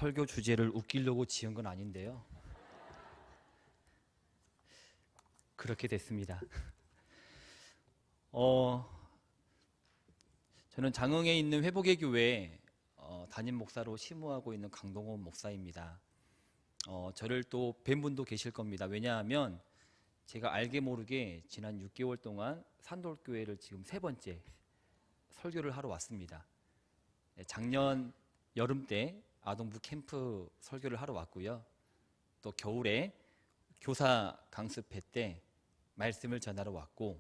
설교 주제를 웃기려고 지은 건 아닌데요. 그렇게 됐습니다. 저는 장흥에 있는 회복의 교회 담임 목사로 심우하고 있는 강동원 목사입니다. 저를 또 뵌 분도 계실 겁니다. 왜냐하면 제가 알게 모르게 지난 6개월 동안 산돌교회를 지금 3번째 설교를 하러 왔습니다. 작년 여름 때 아동부 캠프 설교를 하러 왔고요. 또 겨울에 교사 강습회 때 말씀을 전하러 왔고,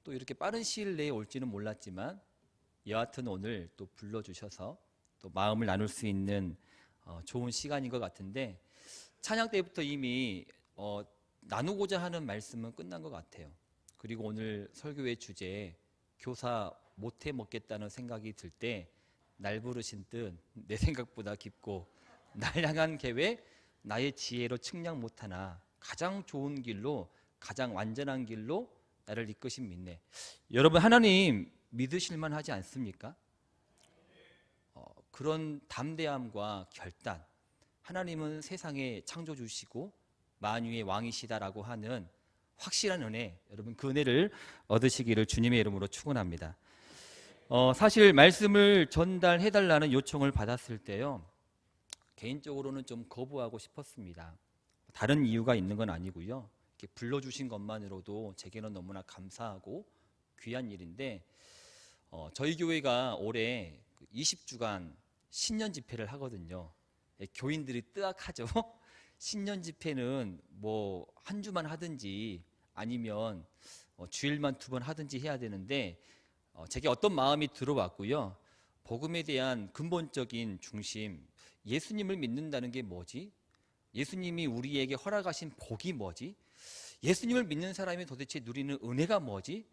또 이렇게 빠른 시일 내에 올지는 몰랐지만 여하튼 오늘 또 불러주셔서 또 마음을 나눌 수 있는 좋은 시간인 것 같은데, 찬양 때부터 이미 나누고자 하는 말씀은 끝난 것 같아요. 그리고 오늘 설교의 주제, 교사 못해 먹겠다는 생각이 들 때 날 부르신 뜻 내 생각보다 깊고 날 향한 계획 나의 지혜로 측량 못하나 가장 좋은 길로 가장 완전한 길로 나를 이끄신 믿네. 여러분, 하나님 믿으실만 하지 않습니까? 그런 담대함과 결단, 하나님은 세상에 창조주시고 만유의 왕이시다라고 하는 확실한 은혜, 여러분 그 은혜를 얻으시기를 주님의 이름으로 축원합니다. 사실 말씀을 전달해달라는 요청을 받았을 때요, 개인적으로는 좀 거부하고 싶었습니다. 다른 이유가 있는 건 아니고요, 이렇게 불러주신 것만으로도 제게는 너무나 감사하고 귀한 일인데, 저희 교회가 올해 20주간 신년 집회를 하거든요. 교인들이 뜨악하죠. 신년 집회는 뭐 한 주만 하든지 아니면 주일만 2번 하든지 해야 되는데, 제게 어떤 마음이 들어왔고요, 복음에 대한 근본적인 중심, 예수님을 믿는다는 게 뭐지? 예수님이 우리에게 허락하신 복이 뭐지? 예수님을 믿는 사람이 도대체 누리는 은혜가 뭐지?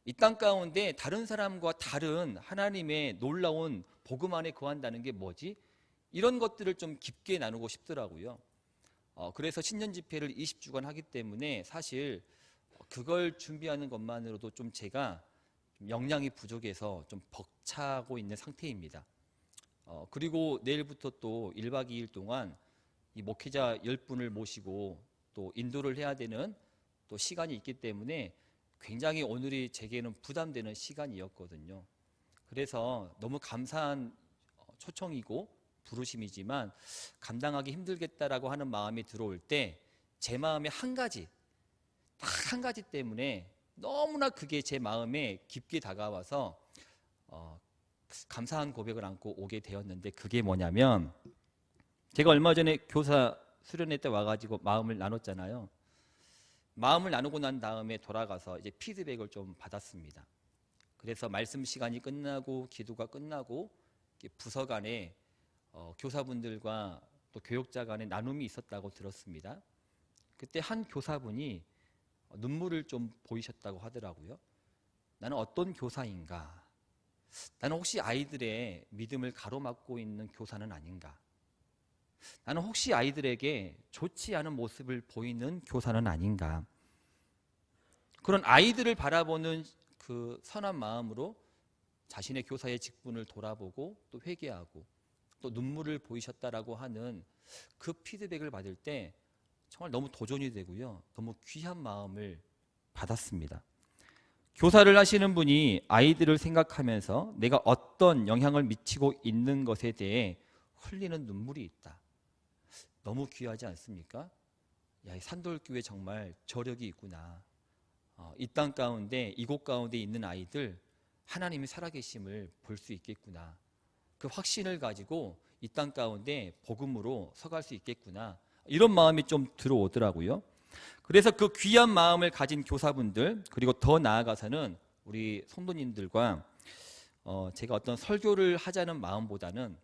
이 땅 가운데 다른 사람과 다른 하나님의 놀라운 복음 안에 거한다는 게 뭐지? 이런 것들을 좀 깊게 나누고 싶더라고요. 그래서 신년 집회를 20주간 하기 때문에 사실 그걸 준비하는 것만으로도 좀 제가 역량이 부족해서 좀 벅차고 있는 상태입니다. 그리고 내일부터 또 1박 2일 동안 이 목회자 10분을 모시고 또 인도를 해야 되는 또 시간이 있기 때문에 굉장히 오늘이 제게는 부담되는 시간이었거든요. 그래서 너무 감사한 초청이고 부르심이지만 감당하기 힘들겠다라고 하는 마음이 들어올 때 제 마음에 한 가지, 딱 한 가지 때문에 너무나 그게 제 마음에 깊게 다가와서 감사한 고백을 안고 오게 되었는데, 그게 뭐냐면, 제가 얼마 전에 교사 수련회 때 와가지고 마음을 나눴잖아요. 마음을 나누고 난 다음에 돌아가서 이제 피드백을 좀 받았습니다. 그래서 말씀 시간이 끝나고 기도가 끝나고 부서 간에 교사분들과 또 교육자 간에 나눔이 있었다고 들었습니다. 그때 한 교사분이 눈물을 좀 보이셨다고 하더라고요. 나는 어떤 교사인가? 나는 혹시 아이들의 믿음을 가로막고 있는 교사는 아닌가? 나는 혹시 아이들에게 좋지 않은 모습을 보이는 교사는 아닌가? 그런 아이들을 바라보는 그 선한 마음으로 자신의 교사의 직분을 돌아보고 또 회개하고 또 눈물을 보이셨다라고 하는 그 피드백을 받을 때 정말 너무 도전이 되고요, 너무 귀한 마음을 받았습니다. 교사를 하시는 분이 아이들을 생각하면서 내가 어떤 영향을 미치고 있는 것에 대해 흘리는 눈물이 있다. 너무 귀하지 않습니까? 야, 이 산돌교회 정말 저력이 있구나. 이 땅 가운데, 이곳 가운데 있는 아이들 하나님이 살아계심을 볼 수 있겠구나. 그 확신을 가지고 이 땅 가운데 복음으로 서갈 수 있겠구나. 이런 마음이 좀 들어오더라고요. 그래서 그 귀한 마음을 가진 교사분들, 그리고 더 나아가서는 우리 성도님들과 제가 어떤 설교를 하자는 마음보다는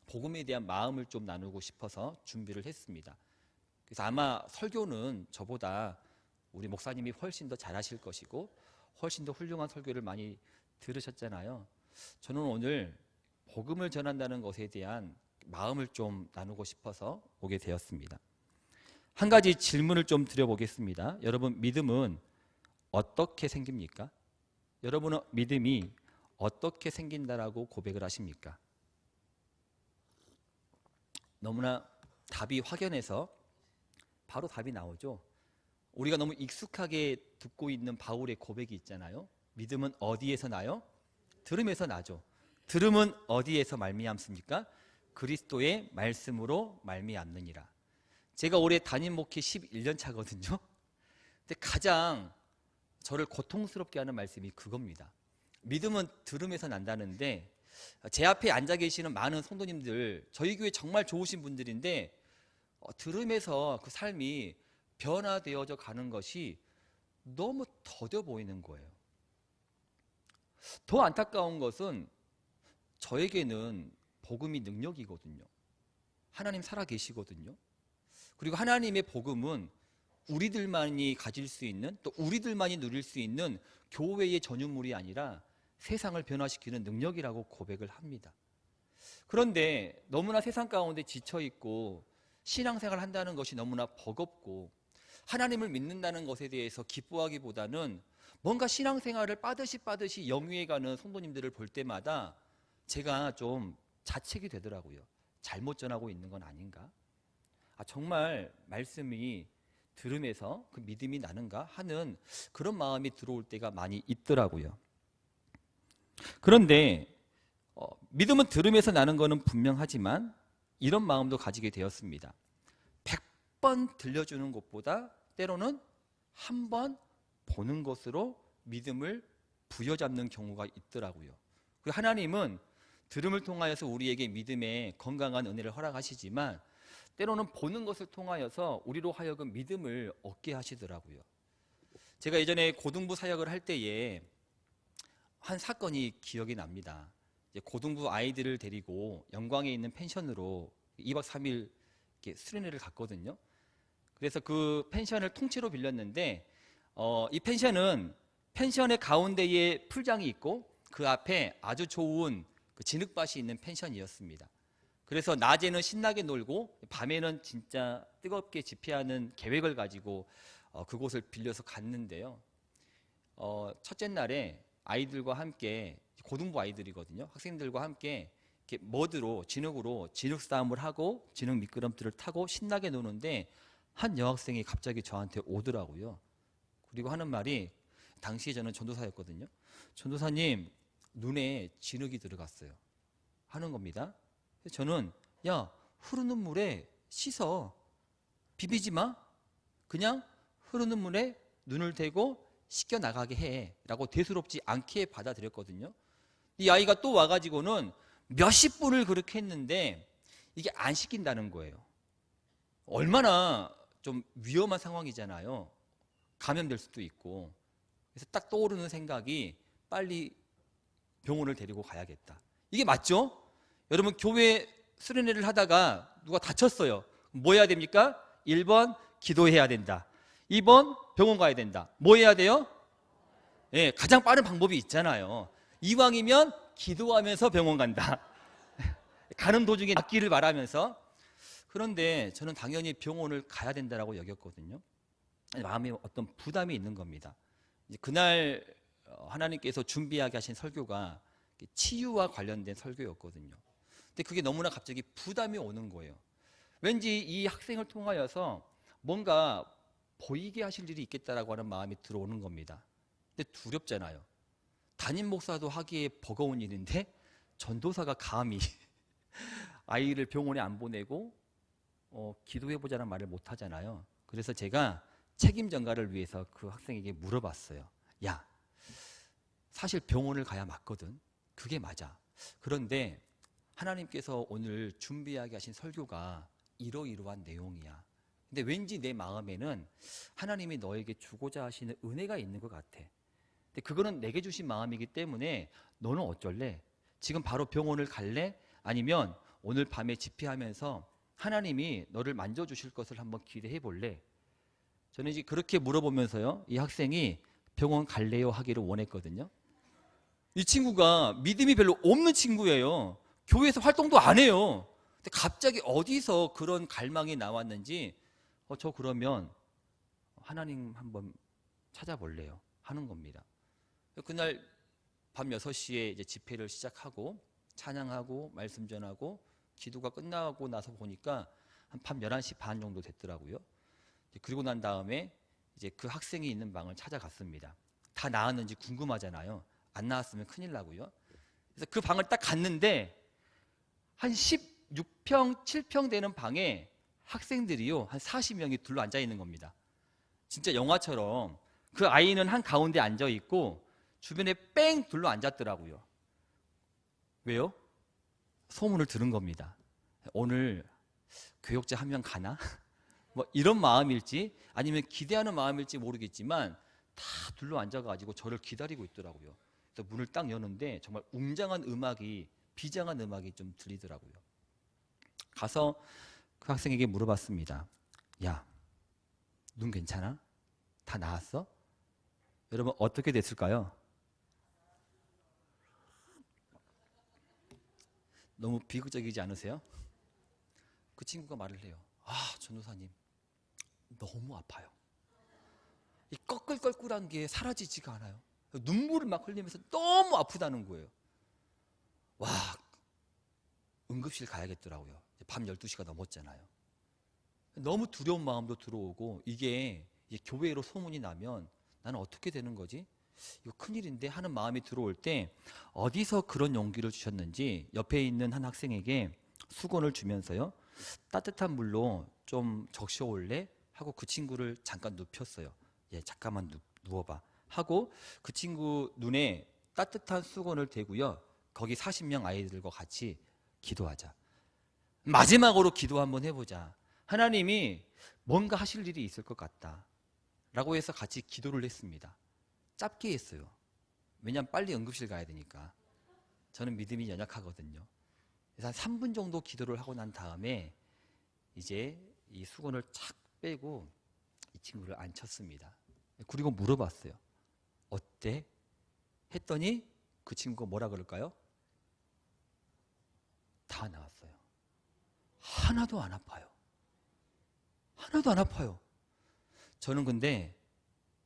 복음에 대한 마음을 좀 나누고 싶어서 준비를 했습니다. 그래서 아마 설교는 저보다 우리 목사님이 훨씬 더 잘하실 것이고 훨씬 더 훌륭한 설교를 많이 들으셨잖아요. 저는 오늘 복음을 전한다는 것에 대한 마음을 좀 나누고 싶어서 오게 되었습니다. 한 가지 질문을 좀 드려보겠습니다. 여러분, 믿음은 어떻게 생깁니까? 여러분은 믿음이 어떻게 생긴다라고 고백을 하십니까? 너무나 답이 확연해서 바로 답이 나오죠. 우리가 너무 익숙하게 듣고 있는 바울의 고백이 있잖아요. 믿음은 어디에서 나요? 들음에서 나죠. 들음은 어디에서 말미암습니까? 그리스도의 말씀으로 말미암느니라. 제가 올해 담임 목회 11년 차거든요. 근데 가장 저를 고통스럽게 하는 말씀이 그겁니다. 믿음은 들음에서 난다는데, 제 앞에 앉아 계시는 많은 성도님들, 저희 교회 정말 좋으신 분들인데 들음에서 그 삶이 변화되어져 가는 것이 너무 더뎌 보이는 거예요. 더 안타까운 것은 저에게는 복음이 능력이거든요. 하나님 살아 계시거든요. 그리고 하나님의 복음은 우리들만이 가질 수 있는, 또 우리들만이 누릴 수 있는 교회의 전유물이 아니라 세상을 변화시키는 능력이라고 고백을 합니다. 그런데 너무나 세상 가운데 지쳐있고 신앙생활 한다는 것이 너무나 버겁고 하나님을 믿는다는 것에 대해서 기뻐하기보다는 뭔가 신앙생활을 빠듯이 영위해가는 성도님들을 볼 때마다 제가 좀 자책이 되더라고요. 잘못 전하고 있는 건 아닌가? 정말 말씀이 들음에서 그 믿음이 나는가 하는 그런 마음이 들어올 때가 많이 있더라고요. 그런데 믿음은 들음에서 나는 것은 분명하지만 이런 마음도 가지게 되었습니다. 100번 들려주는 것보다 때로는 한 번 보는 것으로 믿음을 부여잡는 경우가 있더라고요. 그리고 하나님은 들음을 통하여서 우리에게 믿음의 건강한 은혜를 허락하시지만 때로는 보는 것을 통하여서 우리로 하여금 믿음을 얻게 하시더라고요. 제가 예전에 고등부 사역을 할 때에 한 사건이 기억이 납니다. 고등부 아이들을 데리고 영광에 있는 펜션으로 2박 3일 수련회를 갔거든요. 그래서 그 펜션을 통째로 빌렸는데 이 펜션은 펜션의 가운데에 풀장이 있고 그 앞에 아주 좋은 그 진흙밭이 있는 펜션이었습니다. 그래서 낮에는 신나게 놀고 밤에는 진짜 뜨겁게 집회하는 계획을 가지고 그곳을 빌려서 갔는데요. 첫째 날에 아이들과 함께, 고등부 아이들이거든요. 학생들과 함께 이렇게 머드로, 진흙으로 진흙 싸움을 하고 진흙 미끄럼틀을 타고 신나게 노는데 한 여학생이 갑자기 저한테 오더라고요. 그리고 하는 말이, 당시에 저는 전도사였거든요. 전도사님, 눈에 진흙이 들어갔어요. 하는 겁니다. 저는 야, 흐르는 물에 씻어. 비비지 마. 그냥 흐르는 물에 눈을 대고 씻겨 나가게 해. 라고 대수롭지 않게 받아들였거든요. 이 아이가 또 와가지고는 몇십 분을 그렇게 했는데 이게 안 씻긴다는 거예요. 얼마나 좀 위험한 상황이잖아요. 감염될 수도 있고. 그래서 딱 떠오르는 생각이 빨리 병원을 데리고 가야겠다. 이게 맞죠? 여러분, 교회 수련회를 하다가 누가 다쳤어요. 뭐 해야 됩니까? 1번 기도해야 된다. 2번 병원 가야 된다. 뭐 해야 돼요? 네, 가장 빠른 방법이 있잖아요. 이왕이면 기도하면서 병원 간다. 가는 도중에 낫기를 바라면서. 그런데 저는 당연히 병원을 가야 된다고 여겼거든요. 마음에 어떤 부담이 있는 겁니다. 그날 하나님께서 준비하게 하신 설교가 치유와 관련된 설교였거든요. 근데 그게 너무나 갑자기 부담이 오는 거예요. 왠지 이 학생을 통하여서 뭔가 보이게 하실 일이 있겠다라고 하는 마음이 들어오는 겁니다. 근데 두렵잖아요. 담임 목사도 하기에 버거운 일인데 전도사가 감히 아이를 병원에 안 보내고 기도해보자는 말을 못 하잖아요. 그래서 제가 책임 전가를 위해서 그 학생에게 물어봤어요. 야, 사실 병원을 가야 맞거든. 그게 맞아. 그런데 하나님께서 오늘 준비하게 하신 설교가 이러이러한 내용이야. 근데 왠지 내 마음에는 하나님이 너에게 주고자 하시는 은혜가 있는 것 같아. 근데 그거는 내게 주신 마음이기 때문에 너는 어쩔래? 지금 바로 병원을 갈래? 아니면 오늘 밤에 집회하면서 하나님이 너를 만져주실 것을 한번 기대해 볼래? 저는 이제 그렇게 물어보면서요, 이 학생이 병원 갈래요? 하기를 원했거든요. 이 친구가 믿음이 별로 없는 친구예요. 교회에서 활동도 안 해요. 근데 갑자기 어디서 그런 갈망이 나왔는지 저 그러면 하나님 한번 찾아볼래요? 하는 겁니다. 그날 밤 6시에 이제 집회를 시작하고 찬양하고 말씀 전하고 기도가 끝나고 나서 보니까 한 밤 11시 반 정도 됐더라고요. 그리고 난 다음에 이제 그 학생이 있는 방을 찾아갔습니다. 다 나았는지 궁금하잖아요. 안 나왔으면 큰일 나고요. 그래서 그 방을 딱 갔는데 한 16평, 7평 되는 방에 학생들이요 한 40명이 둘러 앉아 있는 겁니다. 진짜 영화처럼 그 아이는 한 가운데 앉아 있고 주변에 뺑 둘러 앉았더라고요. 왜요? 소문을 들은 겁니다. 오늘 교역자 한 명 가나? 뭐 이런 마음일지 아니면 기대하는 마음일지 모르겠지만 다 둘러 앉아가지고 저를 기다리고 있더라고요. 그래서 문을 딱 여는데 정말 웅장한 음악이, 비장한 음악이 좀 들리더라고요. 가서 그 학생에게 물어봤습니다. 야, 눈 괜찮아? 다 나았어? 여러분 어떻게 됐을까요? 너무 비극적이지 않으세요? 그 친구가 말을 해요. 아, 전도사님 너무 아파요. 이 꺼끌꺼끌한 게 사라지지가 않아요. 눈물을 막 흘리면서 너무 아프다는 거예요. 와, 응급실 가야겠더라고요. 밤 12시가 넘었잖아요. 너무 두려운 마음도 들어오고 이게 교회로 소문이 나면 나는 어떻게 되는 거지? 이거 큰일인데 하는 마음이 들어올 때 어디서 그런 용기를 주셨는지 옆에 있는 한 학생에게 수건을 주면서요. 따뜻한 물로 좀 적셔올래? 하고 그 친구를 잠깐 눕혔어요. 예, 잠깐만 누워봐. 하고 그 친구 눈에 따뜻한 수건을 대고요. 거기 40명 아이들과 같이 기도하자. 마지막으로 기도 한번 해보자. 하나님이 뭔가 하실 일이 있을 것 같다. 라고 해서 같이 기도를 했습니다. 짧게 했어요. 왜냐하면 빨리 응급실 가야 되니까. 저는 믿음이 연약하거든요. 그래서 한 3분 정도 기도를 하고 난 다음에 이제 이 수건을 착 빼고 이 친구를 앉혔습니다. 그리고 물어봤어요. 어때? 했더니 그 친구가 뭐라 그럴까요? 다 나았어요. 하나도 안 아파요. 하나도 안 아파요. 저는 근데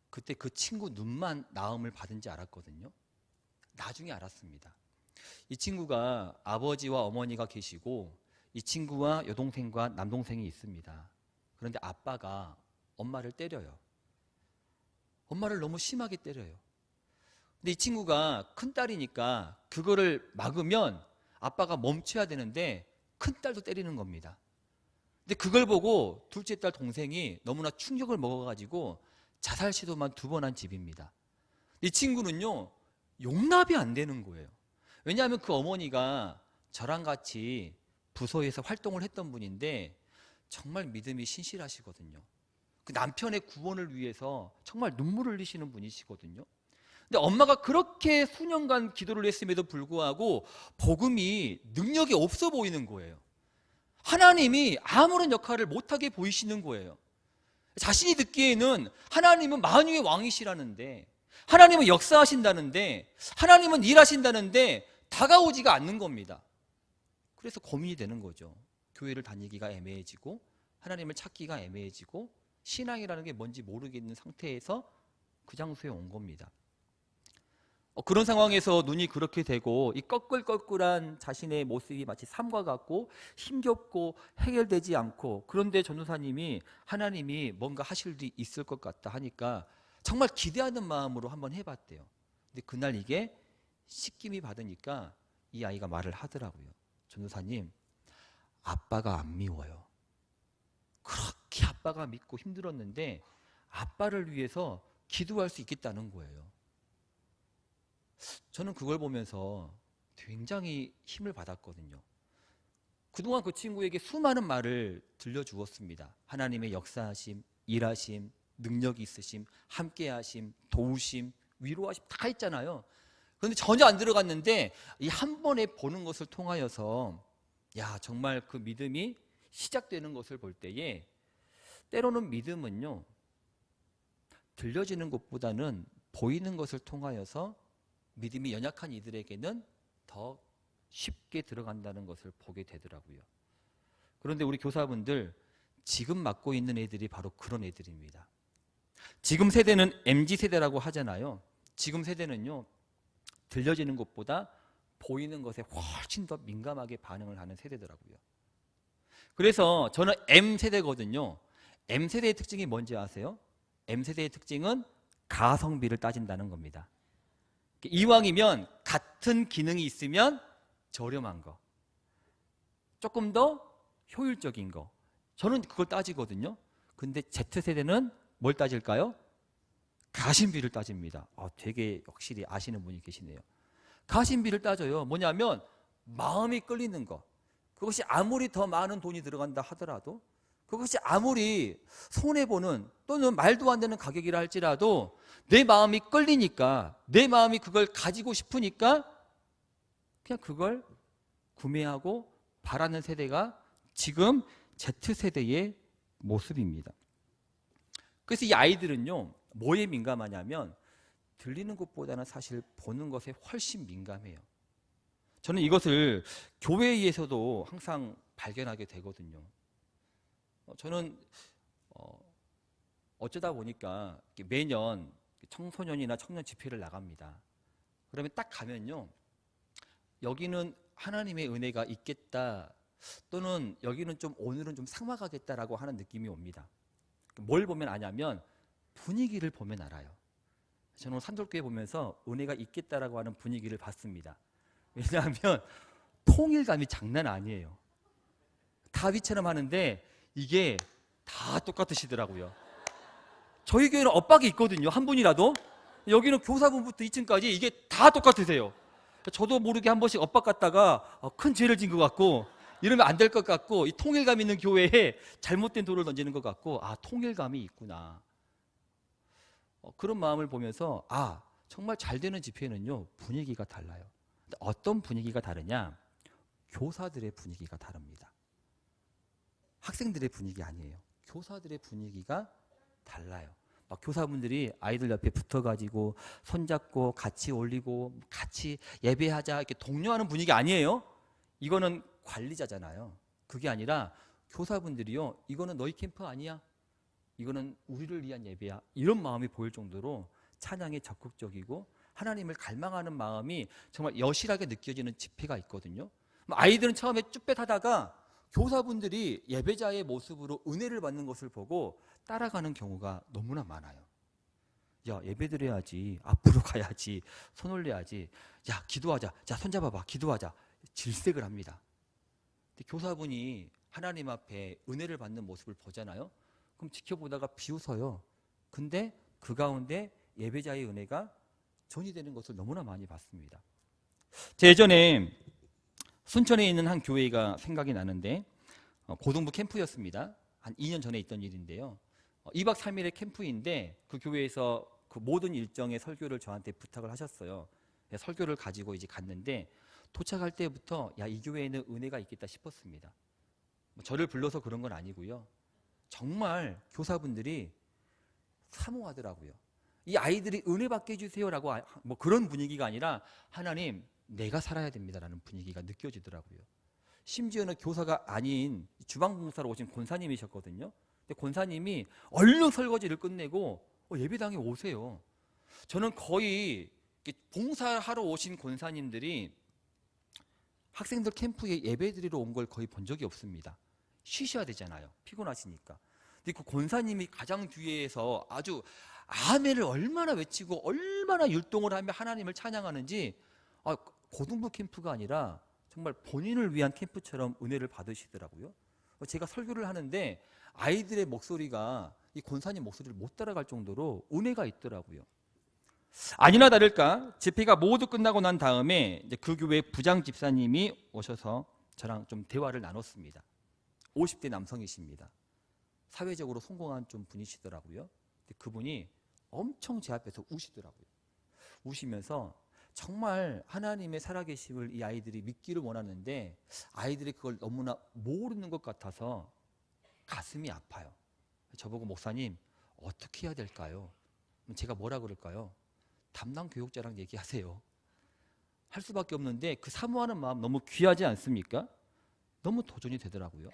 그때 그 친구 눈만 나음을 받은지 알았거든요. 나중에 알았습니다. 이 친구가 아버지와 어머니가 계시고 이 친구와 여동생과 남동생이 있습니다. 그런데 아빠가 엄마를 때려요. 엄마를 너무 심하게 때려요. 근데 이 친구가 큰딸이니까 그거를 막으면 아빠가 멈춰야 되는데 큰딸도 때리는 겁니다. 근데 그걸 보고 둘째 딸 동생이 너무나 충격을 먹어가지고 자살 시도만 2번 한 집입니다. 이 친구는요 용납이 안 되는 거예요. 왜냐하면 그 어머니가 저랑 같이 부서에서 활동을 했던 분인데 정말 믿음이 신실하시거든요. 그 남편의 구원을 위해서 정말 눈물을 흘리시는 분이시거든요. 근데 엄마가 그렇게 수년간 기도를 했음에도 불구하고 복음이 능력이 없어 보이는 거예요. 하나님이 아무런 역할을 못하게 보이시는 거예요. 자신이 듣기에는 하나님은 만유의 왕이시라는데, 하나님은 역사하신다는데, 하나님은 일하신다는데 다가오지가 않는 겁니다. 그래서 고민이 되는 거죠. 교회를 다니기가 애매해지고 하나님을 찾기가 애매해지고 신앙이라는 게 뭔지 모르겠는 상태에서 그 장소에 온 겁니다. 그런 상황에서 눈이 그렇게 되고 이 꺼끌꺼끌한 자신의 모습이 마치 삶과 같고 힘겹고 해결되지 않고, 그런데 전도사님이 하나님이 뭔가 하실 일이 있을 것 같다 하니까 정말 기대하는 마음으로 한번 해봤대요. 근데 그날 이게 시킴이 받으니까 이 아이가 말을 하더라고요. 전도사님, 아빠가 안 미워요. 그렇게 아빠가 믿고 힘들었는데 아빠를 위해서 기도할 수 있겠다는 거예요. 저는 그걸 보면서 굉장히 힘을 받았거든요. 그동안 그 친구에게 수많은 말을 들려주었습니다. 하나님의 역사하심, 일하심, 능력이 있으심, 함께하심, 도우심, 위로하심 다 있잖아요. 그런데 전혀 안 들어갔는데 이 한 번에 보는 것을 통하여서 야, 정말 그 믿음이 시작되는 것을 볼 때에 때로는 믿음은요 들려지는 것보다는 보이는 것을 통하여서 믿음이 연약한 이들에게는 더 쉽게 들어간다는 것을 보게 되더라고요. 그런데 우리 교사분들, 지금 맡고 있는 애들이 바로 그런 애들입니다. 지금 세대는 MZ세대라고 하잖아요. 지금 세대는요 들려지는 것보다 보이는 것에 훨씬 더 민감하게 반응을 하는 세대더라고요. 그래서 저는 M세대거든요. M세대의 특징이 뭔지 아세요? M세대의 특징은 가성비를 따진다는 겁니다. 이왕이면 같은 기능이 있으면 저렴한 거, 조금 더 효율적인 거, 저는 그걸 따지거든요. 근데 Z세대는 뭘 따질까요? 가심비를 따집니다. 되게 확실히 아시는 분이 계시네요. 가심비를 따져요. 뭐냐면 마음이 끌리는 거, 그것이 아무리 더 많은 돈이 들어간다 하더라도, 그것이 아무리 손해보는 또는 말도 안 되는 가격이라 할지라도 내 마음이 끌리니까, 내 마음이 그걸 가지고 싶으니까 그냥 그걸 구매하고 바라는 세대가 지금 Z세대의 모습입니다. 그래서 이 아이들은요, 뭐에 민감하냐면 들리는 것보다는 사실 보는 것에 훨씬 민감해요. 저는 이것을 교회에서도 항상 발견하게 되거든요. 저는 어쩌다 보니까 매년 청소년이나 청년 집회를 나갑니다. 그러면 딱 가면요, 여기는 하나님의 은혜가 있겠다, 또는 여기는 좀 오늘은 좀 삭막하겠다라고 하는 느낌이 옵니다. 뭘 보면 아냐면 분위기를 보면 알아요. 저는 산돌교회 보면서 은혜가 있겠다라고 하는 분위기를 봤습니다. 왜냐하면 통일감이 장난 아니에요. 다윗처럼 하는데 이게 다 똑같으시더라고요. 저희 교회는 엇박이 있거든요. 한 분이라도. 여기는 교사분부터 2층까지 이게 다 똑같으세요. 저도 모르게 한 번씩 엇박 갔다가 큰 죄를 진 것 같고, 이러면 안 될 것 같고, 이 통일감 있는 교회에 잘못된 돌을 던지는 것 같고, 통일감이 있구나, 그런 마음을 보면서 정말 잘 되는 집회는요, 분위기가 달라요. 어떤 분위기가 다르냐? 교사들의 분위기가 다릅니다. 학생들의 분위기 아니에요. 교사들의 분위기가 달라요. 막 교사분들이 아이들 옆에 붙어가지고 손잡고 같이 올리고 같이 예배하자 이렇게 독려하는 분위기 아니에요. 이거는 관리자잖아요. 그게 아니라 교사분들이요, 이거는 너희 캠프 아니야, 이거는 우리를 위한 예배야, 이런 마음이 보일 정도로 찬양에 적극적이고 하나님을 갈망하는 마음이 정말 여실하게 느껴지는 집회가 있거든요. 아이들은 처음에 쭈뼛하다가 교사분들이 예배자의 모습으로 은혜를 받는 것을 보고 따라가는 경우가 너무나 많아요. 야, 예배드려야지, 앞으로 가야지, 손 올려야지, 야, 기도하자, 자, 손잡아봐, 기도하자, 질색을 합니다. 근데 교사분이 하나님 앞에 은혜를 받는 모습을 보잖아요. 그럼 지켜보다가 비웃어요. 근데 그 가운데 예배자의 은혜가 전이되는 것을 너무나 많이 봤습니다. 제 예전에 순천에 있는 한 교회가 생각이 나는데, 고등부 캠프였습니다. 한 2년 전에 있던 일인데요. 2박 3일의 캠프인데 그 교회에서 그 모든 일정의 설교를 저한테 부탁을 하셨어요. 설교를 가지고 이제 갔는데 도착할 때부터 이 교회에는 은혜가 있겠다 싶었습니다. 저를 불러서 그런 건 아니고요. 정말 교사분들이 사모하더라고요. 이 아이들이 은혜 받게 해주세요라고 그런 분위기가 아니라 하나님, 내가 살아야 됩니다라는 분위기가 느껴지더라고요. 심지어는 교사가 아닌 주방봉사로 오신 권사님이셨거든요. 근데 권사님이 얼른 설거지를 끝내고 예배당에 오세요. 저는 거의 봉사하러 오신 권사님들이 학생들 캠프에 예배드리러 온 걸 거의 본 적이 없습니다. 쉬셔야 되잖아요, 피곤하시니까. 근데 그 권사님이 가장 뒤에서 아주 아멘을 얼마나 외치고 얼마나 율동을 하며 하나님을 찬양하는지, 고등부 캠프가 아니라 정말 본인을 위한 캠프처럼 은혜를 받으시더라고요. 제가 설교를 하는데 아이들의 목소리가 이 권사님 목소리를 못 따라갈 정도로 은혜가 있더라고요. 아니나 다를까 집회가 모두 끝나고 난 다음에 이제 그 교회 부장 집사님이 오셔서 저랑 좀 대화를 나눴습니다. 50대 남성이십니다. 사회적으로 성공한 좀 분이시더라고요. 근데 그분이 엄청 제 앞에서 우시더라고요. 우시면서 정말 하나님의 살아계심을 이 아이들이 믿기를 원하는데 아이들이 그걸 너무나 모르는 것 같아서 가슴이 아파요. 저보고 목사님, 어떻게 해야 될까요? 제가 뭐라 그럴까요? 담당 교육자랑 얘기하세요. 할 수밖에 없는데 그 사모하는 마음 너무 귀하지 않습니까? 너무 도전이 되더라고요.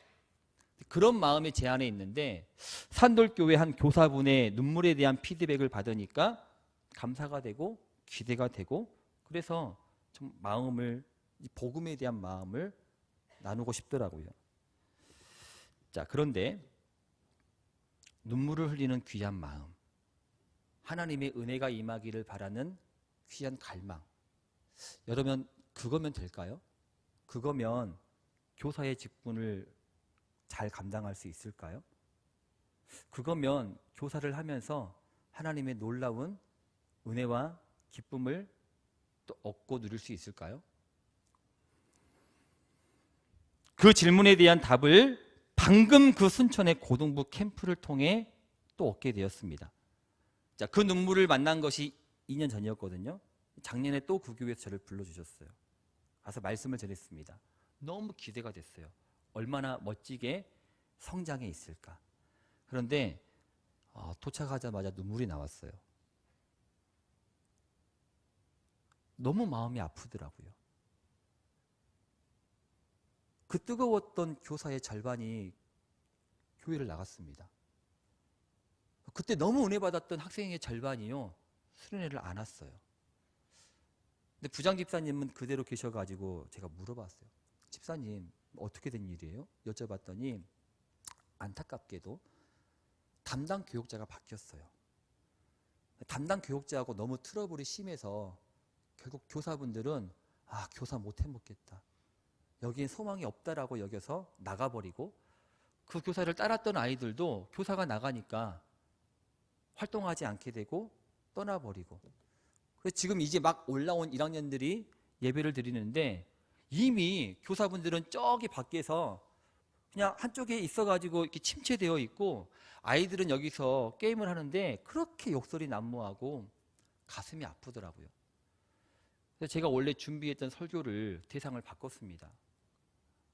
그런 마음이 제 안에 있는데 산돌교회 한 교사분의 눈물에 대한 피드백을 받으니까 감사가 되고 기대가 되고, 그래서 좀 마음을 이 복음에 대한 마음을 나누고 싶더라고요. 자, 그런데 눈물을 흘리는 귀한 마음, 하나님의 은혜가 임하기를 바라는 귀한 갈망, 여러분 그거면 될까요? 그거면 교사의 직분을 잘 감당할 수 있을까요? 그거면 교사를 하면서 하나님의 놀라운 은혜와 기쁨을 또 얻고 누릴 수 있을까요? 그 질문에 대한 답을 방금 그 순천의 고등부 캠프를 통해 또 얻게 되었습니다. 자, 그 눈물을 만난 것이 2년 전이었거든요. 작년에 또 그 교회에서 저를 불러주셨어요. 가서 말씀을 전했습니다. 너무 기대가 됐어요. 얼마나 멋지게 성장해 있을까. 그런데 도착하자마자 눈물이 나왔어요. 너무 마음이 아프더라고요. 그 뜨거웠던 교사의 절반이 교회를 나갔습니다. 그때 너무 은혜 받았던 학생의 절반이요, 수련회를 안 왔어요. 근데 부장 집사님은 그대로 계셔가지고 제가 물어봤어요. 집사님 어떻게 된 일이에요? 여쭤봤더니 안타깝게도 담당 교육자가 바뀌었어요. 담당 교육자하고 너무 트러블이 심해서 결국 교사분들은 교사 못 해먹겠다, 여기에 소망이 없다라고 여겨서 나가버리고, 그 교사를 따랐던 아이들도 교사가 나가니까 활동하지 않게 되고 떠나버리고, 그래서 지금 이제 막 올라온 1학년들이 예배를 드리는데 이미 교사분들은 저기 밖에서 그냥 한쪽에 있어가지고 이렇게 침체되어 있고, 아이들은 여기서 게임을 하는데 그렇게 욕설이 난무하고 가슴이 아프더라고요. 그래서 제가 원래 준비했던 설교를 대상을 바꿨습니다.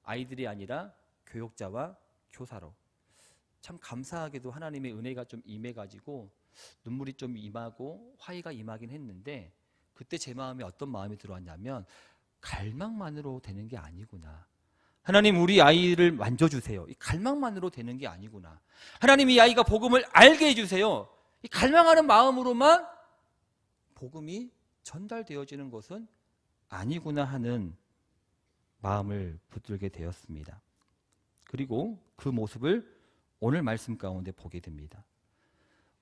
아이들이 아니라 교육자와 교사로. 참 감사하게도 하나님의 은혜가 좀 임해가지고 눈물이 좀 임하고 화의가 임하긴 했는데, 그때 제 마음에 어떤 마음이 들어왔냐면 갈망만으로 되는 게 아니구나. 하나님 우리 아이를 만져주세요. 이 갈망만으로 되는 게 아니구나. 하나님 이 아이가 복음을 알게 해주세요. 이 갈망하는 마음으로만 복음이 전달되어지는 것은 아니구나 하는 마음을 붙들게 되었습니다. 그리고 그 모습을 오늘 말씀 가운데 보게 됩니다.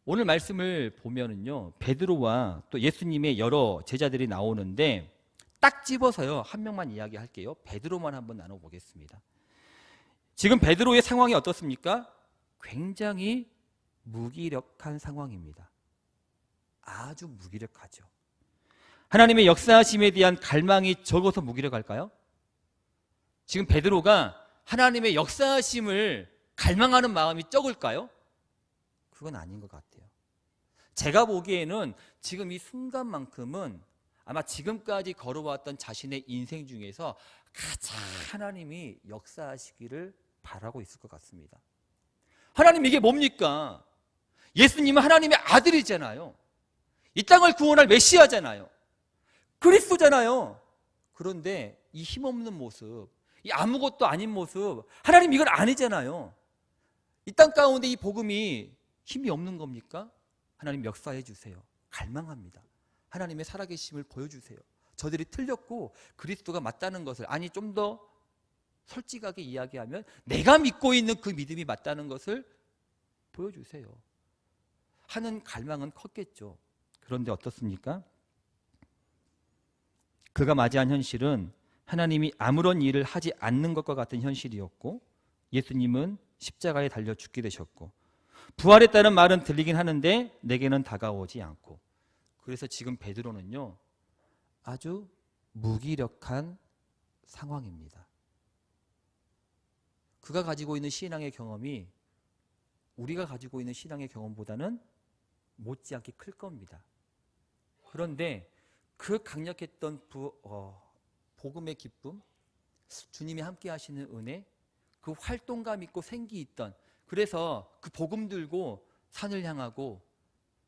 오늘 말씀을 보면은요, 베드로와 또 예수님의 여러 제자들이 나오는데 딱 집어서요 한 명만 이야기할게요. 베드로만 한번 나눠보겠습니다. 지금 베드로의 상황이 어떻습니까? 굉장히 무기력한 상황입니다. 아주 무기력하죠. 하나님의 역사하심에 대한 갈망이 적어서 무기력할까요? 지금 베드로가 하나님의 역사하심을 갈망하는 마음이 적을까요? 그건 아닌 것 같아요. 제가 보기에는 지금 이 순간만큼은 아마 지금까지 걸어왔던 자신의 인생 중에서 가장 하나님이 역사하시기를 바라고 있을 것 같습니다. 하나님 이게 뭡니까? 예수님은 하나님의 아들이잖아요. 이 땅을 구원할 메시아잖아요. 그리스도잖아요. 그런데 이 힘없는 모습, 이 아무것도 아닌 모습, 하나님 이건 아니잖아요. 이 땅 가운데 이 복음이 힘이 없는 겁니까? 하나님 역사해 주세요. 갈망합니다. 하나님의 살아계심을 보여주세요. 저들이 틀렸고 그리스도가 맞다는 것을, 아니 좀 더 솔직하게 이야기하면 내가 믿고 있는 그 믿음이 맞다는 것을 보여주세요 하는 갈망은 컸겠죠. 그런데 어떻습니까? 그가 맞이한 현실은 하나님이 아무런 일을 하지 않는 것과 같은 현실이었고, 예수님은 십자가에 달려 죽게 되셨고, 부활했다는 말은 들리긴 하는데 내게는 다가오지 않고, 그래서 지금 베드로는요 아주 무기력한 상황입니다. 그가 가지고 있는 신앙의 경험이 우리가 가지고 있는 신앙의 경험보다는 못지않게 클 겁니다. 그런데 그 강력했던 복음의 기쁨, 주님이 함께 하시는 은혜, 그 활동감 있고 생기 있던, 그래서 그 복음 들고 산을 향하고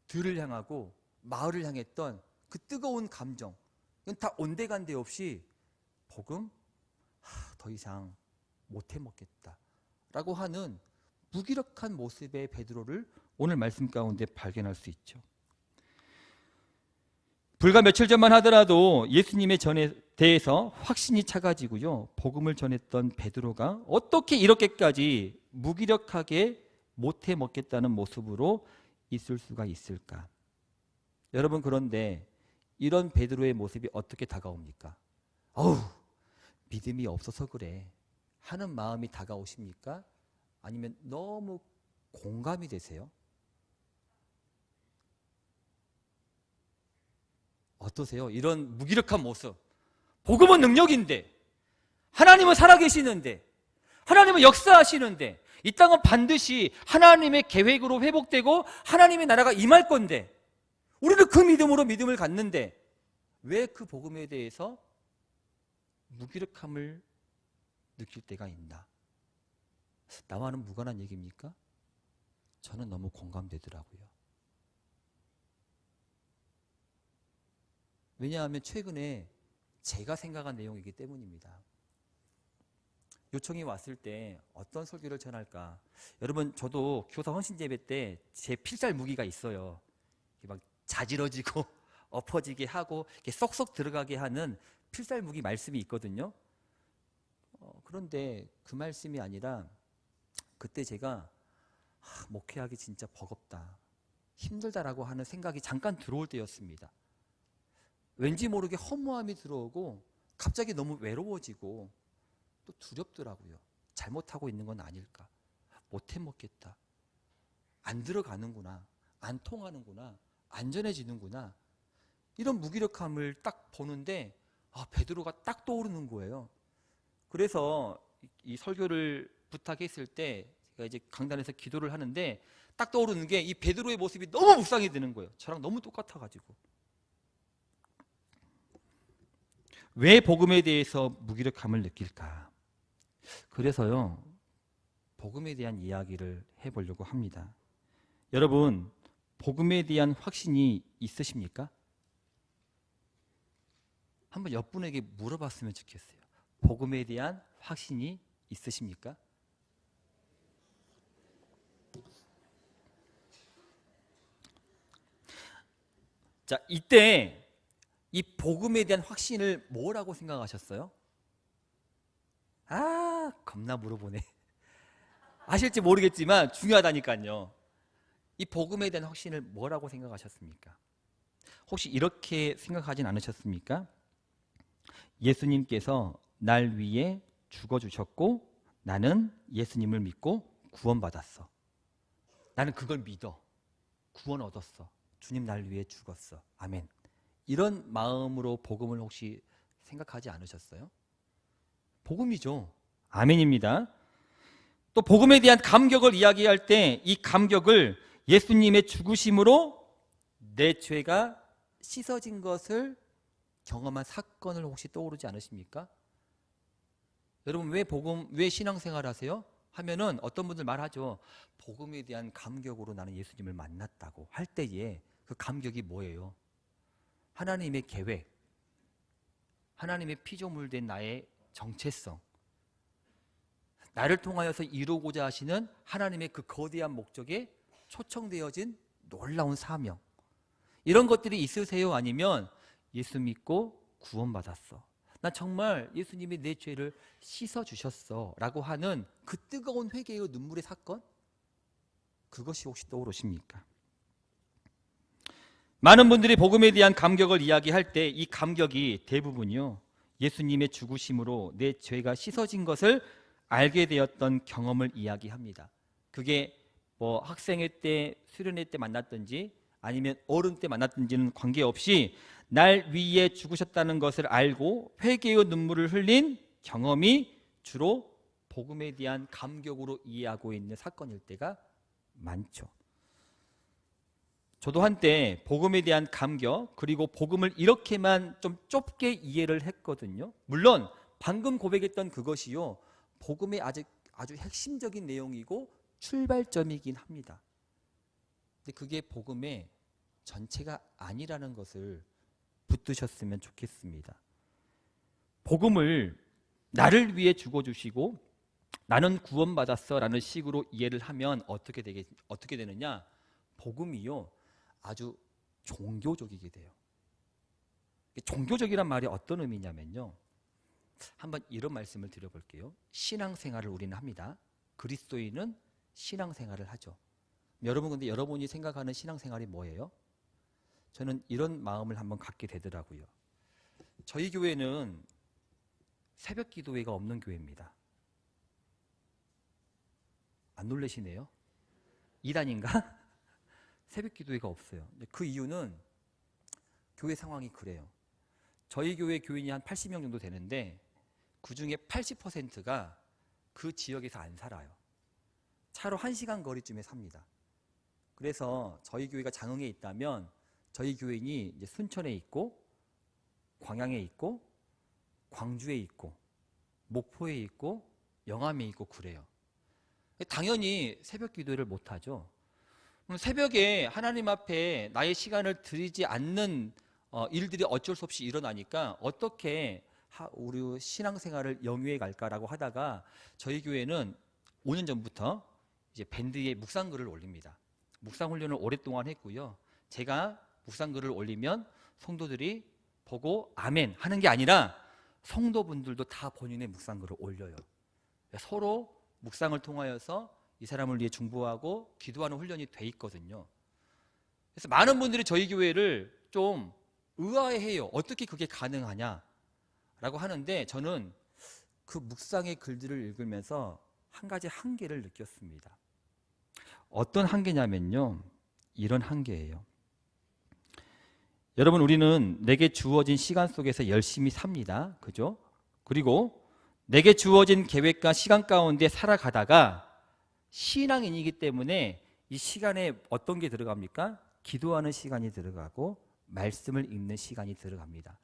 들을 향하고 마을을 향했던 그 뜨거운 감정, 이건 다 온데간데 없이 복음 더 이상 못 해먹겠다 라고 하는 무기력한 모습의 베드로를 오늘 말씀 가운데 발견할 수 있죠. 불과 며칠 전만 하더라도 예수님의 전에 대해서 확신이 차가지고요, 복음을 전했던 베드로가 어떻게 이렇게까지 무기력하게 못해 먹겠다는 모습으로 있을 수가 있을까? 여러분, 그런데 이런 베드로의 모습이 어떻게 다가옵니까? 어우, 믿음이 없어서 그래 하는 마음이 다가오십니까? 아니면 너무 공감이 되세요? 어떠세요? 이런 무기력한 모습. 복음은 능력인데, 하나님은 살아계시는데, 하나님은 역사하시는데, 이 땅은 반드시 하나님의 계획으로 회복되고 하나님의 나라가 임할 건데, 우리는 그 믿음으로 믿음을 갖는데 왜 그 복음에 대해서 무기력함을 느낄 때가 있나? 나와는 무관한 얘기입니까? 저는 너무 공감되더라고요. 왜냐하면 최근에 제가 생각한 내용이기 때문입니다. 요청이 왔을 때 어떤 설교를 전할까? 여러분, 저도 교사 헌신예배 때 제 필살 무기가 있어요. 막 자지러지고 엎어지게 하고 이렇게 쏙쏙 들어가게 하는 필살 무기 말씀이 있거든요. 그런데 그 말씀이 아니라 그때 제가 목회하기 진짜 버겁다, 힘들다라고 하는 생각이 잠깐 들어올 때였습니다. 왠지 모르게 허무함이 들어오고 갑자기 너무 외로워지고 또 두렵더라고요. 잘못하고 있는 건 아닐까? 못해 먹겠다. 안 들어가는구나. 안 통하는구나. 안 전해지는구나. 이런 무기력함을 딱 보는데 베드로가 딱 떠오르는 거예요. 그래서 이 설교를 부탁했을 때 제가 이제 강단에서 기도를 하는데 딱 떠오르는 게 이 베드로의 모습이 너무 묵상이 되는 거예요. 저랑 너무 똑같아가지고. 왜 복음에 대해서 무기력함을 느낄까? 그래서요, 복음에 대한 이야기를 해보려고 합니다. 여러분, 복음에 대한 확신이 있으십니까? 한번 옆 분에게 물어봤으면 좋겠어요. 복음에 대한 확신이 있으십니까? 자, 이때 이 복음에 대한 확신을 뭐라고 생각하셨어요? 겁나 물어보네. 아실지 모르겠지만 중요하다니까요. 이 복음에 대한 확신을 뭐라고 생각하셨습니까? 혹시 이렇게 생각하진 않으셨습니까? 예수님께서 날 위해 죽어주셨고 나는 예수님을 믿고 구원받았어. 나는 그걸 믿어. 구원 얻었어. 주님 날 위해 죽었어. 아멘. 이런 마음으로 복음을 혹시 생각하지 않으셨어요? 복음이죠. 아멘입니다. 또 복음에 대한 감격을 이야기할 때 이 감격을 예수님의 죽으심으로 내 죄가 씻어진 것을 경험한 사건을 혹시 떠오르지 않으십니까? 여러분, 왜 신앙생활 하세요? 하면은 어떤 분들 말하죠. 복음에 대한 감격으로 나는 예수님을 만났다고 할 때에 그 감격이 뭐예요? 하나님의 계획, 하나님의 피조물된 나의 정체성, 나를 통하여서 이루고자 하시는 하나님의 그 거대한 목적에 초청되어진 놀라운 사명, 이런 것들이 있으세요? 아니면 예수 믿고 구원받았어, 나 정말 예수님이 내 죄를 씻어주셨어 라고 하는 그 뜨거운 회개의 눈물의 사건, 그것이 혹시 떠오르십니까? 많은 분들이 복음에 대한 감격을 이야기할 때 이 감격이 대부분이요, 예수님의 죽으심으로 내 죄가 씻어진 것을 알게 되었던 경험을 이야기합니다. 그게 뭐 학생회 때, 수련회 때 만났든지 아니면 어른 때 만났든지는 관계없이 날 위해 죽으셨다는 것을 알고 회개의 눈물을 흘린 경험이 주로 복음에 대한 감격으로 이해하고 있는 사건일 때가 많죠. 저도 한때 복음에 대한 감격, 그리고 복음을 이렇게만 좀 좁게 이해를 했거든요. 물론 방금 고백했던 그것이요, 복음의 아주 핵심적인 내용이고 출발점이긴 합니다. 근데 그게 복음의 전체가 아니라는 것을 붙드셨으면 좋겠습니다. 복음을 나를 위해 죽어주시고 나는 구원받았어 라는 식으로 이해를 하면 어떻게 되느냐, 복음이요 아주 종교적이게 돼요. 종교적이란 말이 어떤 의미냐면요. 한번 이런 말씀을 드려볼게요. 신앙생활을 우리는 합니다. 그리스도인은 신앙생활을 하죠. 여러분, 근데 여러분이 생각하는 신앙생활이 뭐예요? 저는 이런 마음을 한번 갖게 되더라고요. 저희 교회는 새벽 기도회가 없는 교회입니다. 안 놀라시네요? 이단인가? 새벽 기도회가 없어요. 그 이유는 교회 상황이 그래요. 저희 교회 교인이 한 80명 정도 되는데 그 중에 80%가 그 지역에서 안 살아요. 차로 1시간 거리쯤에 삽니다. 그래서 저희 교회가 장흥에 있다면 저희 교인이 이제 순천에 있고 광양에 있고 광주에 있고 목포에 있고 영암에 있고 그래요. 당연히 새벽 기도를 못하죠. 새벽에 하나님 앞에 나의 시간을 드리지 않는 일들이 어쩔 수 없이 일어나니까 어떻게 우리 신앙생활을 영위해 갈까라고 하다가 저희 교회는 5년 전부터 이제 밴드에 묵상글을 올립니다. 묵상 훈련을 오랫동안 했고요. 제가 묵상글을 올리면 성도들이 보고 아멘 하는 게 아니라 성도분들도 다 본인의 묵상글을 올려요. 서로 묵상을 통하여서 이 사람을 위해 중보하고 기도하는 훈련이 돼 있거든요. 그래서 많은 분들이 저희 교회를 좀 의아해해요. 어떻게 그게 가능하냐라고 하는데 저는 그 묵상의 글들을 읽으면서 한 가지 한계를 느꼈습니다. 어떤 한계냐면요. 이런 한계예요. 여러분, 우리는 내게 주어진 시간 속에서 열심히 삽니다. 그죠? 그리고 내게 주어진 계획과 시간 가운데 살아가다가 신앙인이기 때문에 이 시간에 어떤 게 들어갑니까? 기도하는 시간이 들어가고 말씀을 읽는 시간이 들어갑니다.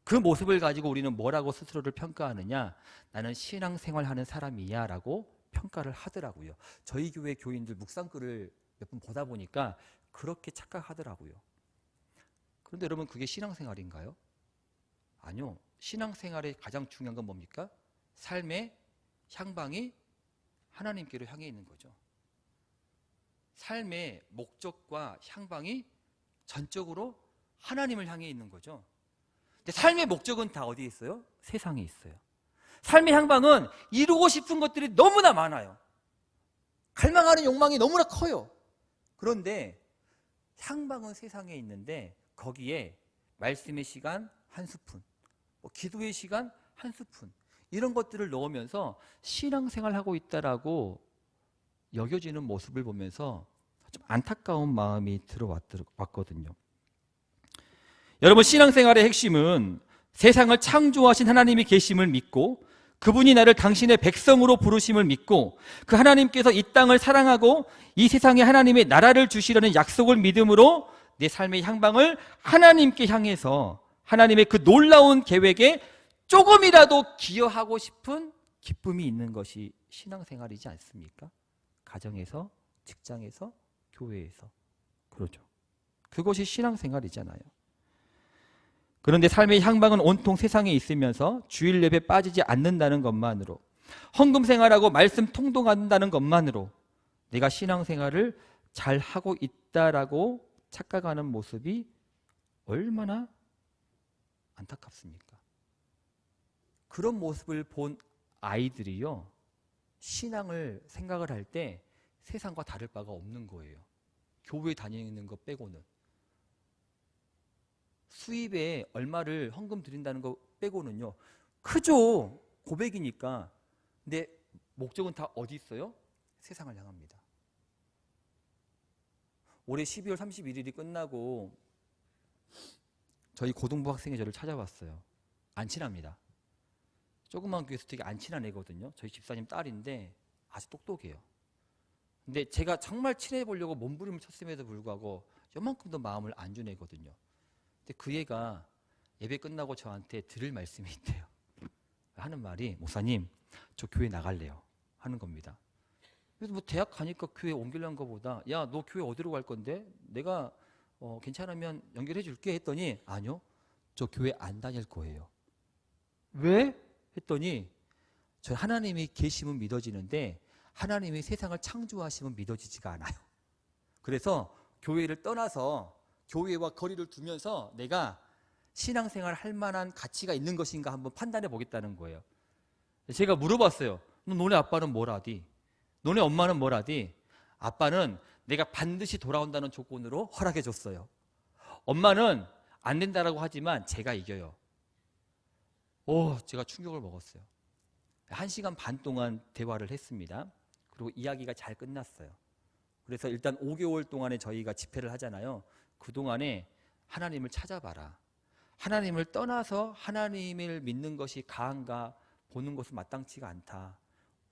그 모습을 가지고 우리는 뭐라고 스스로를 평가하느냐? 나는 신앙생활하는 사람이야 라고 평가를 하더라고요. 저희 교회 교인들 묵상글을 몇 번 보다 보니까 그렇게 착각하더라고요. 그런데 여러분, 그게 신앙생활인가요? 아니요. 신앙생활의 가장 중요한 건 뭡니까? 삶의 향방이 하나님께로 향해 있는 거죠. 삶의 목적과 향방이 전적으로 하나님을 향해 있는 거죠. 근데 삶의 목적은 다 어디에 있어요? 세상에 있어요. 삶의 향방은 이루고 싶은 것들이 너무나 많아요. 갈망하는 욕망이 너무나 커요. 그런데 향방은 세상에 있는데 거기에 말씀의 시간 한 스푼, 기도의 시간 한 스푼, 이런 것들을 넣으면서 신앙생활하고 있다라고 여겨지는 모습을 보면서 좀 안타까운 마음이 들어왔거든요. 여러분, 신앙생활의 핵심은 세상을 창조하신 하나님이 계심을 믿고 그분이 나를 당신의 백성으로 부르심을 믿고 그 하나님께서 이 땅을 사랑하고 이 세상에 하나님의 나라를 주시려는 약속을 믿음으로 내 삶의 향방을 하나님께 향해서 하나님의 그 놀라운 계획에 조금이라도 기여하고 싶은 기쁨이 있는 것이 신앙생활이지 않습니까? 가정에서, 직장에서, 교회에서. 그러죠. 그것이 신앙생활이잖아요. 그런데 삶의 향방은 온통 세상에 있으면서 주일 예배 빠지지 않는다는 것만으로, 헌금 생활하고 말씀 통독한다는 것만으로 내가 신앙생활을 잘 하고 있다라고 착각하는 모습이 얼마나 안타깝습니까? 그런 모습을 본 아이들이요, 신앙을 생각을 할 때 세상과 다를 바가 없는 거예요. 교회 다니는 거 빼고는. 수입에 얼마를 헌금 드린다는 거 빼고는요, 크죠. 고백이니까. 근데 목적은 다 어디 있어요? 세상을 향합니다. 올해 12월 31일이 끝나고 저희 고등부 학생이 저를 찾아왔어요. 안 친합니다. 조그만 교회에서 되게 안 친한 애거든요. 저희 집사님 딸인데 아주 똑똑해요. 근데 제가 정말 친해 보려고 몸부림을 쳤음에도 불구하고 요만큼도 마음을 안 준 애거든요. 근데 그 애가 예배 끝나고 저한테 들을 말씀이 있대요. 하는 말이, 목사님, 저 교회 나갈래요 하는 겁니다. 그래서 뭐 대학 가니까 교회 옮기려는 것보다, 야, 너 교회 어디로 갈 건데? 내가 괜찮으면 연결해 줄게 했더니, 아니요, 저 교회 안 다닐 거예요. 왜? 했더니, 저 하나님이 계시면 믿어지는데 하나님이 세상을 창조하시면 믿어지지가 않아요. 그래서 교회를 떠나서 교회와 거리를 두면서 내가 신앙생활 할 만한 가치가 있는 것인가 한번 판단해 보겠다는 거예요. 제가 물어봤어요. 너네 아빠는 뭘 하디? 너네 엄마는 뭘 하디? 아빠는 내가 반드시 돌아온다는 조건으로 허락해 줬어요. 엄마는 안 된다라고 하지만 제가 이겨요. 제가 충격을 먹었어요. 1시간 반 동안 대화를 했습니다. 그리고 이야기가 잘 끝났어요. 그래서 일단 5개월 동안에 저희가 집회를 하잖아요. 그동안에 하나님을 찾아봐라. 하나님을 떠나서 하나님을 믿는 것이 가한가 보는 것은 마땅치가 않다.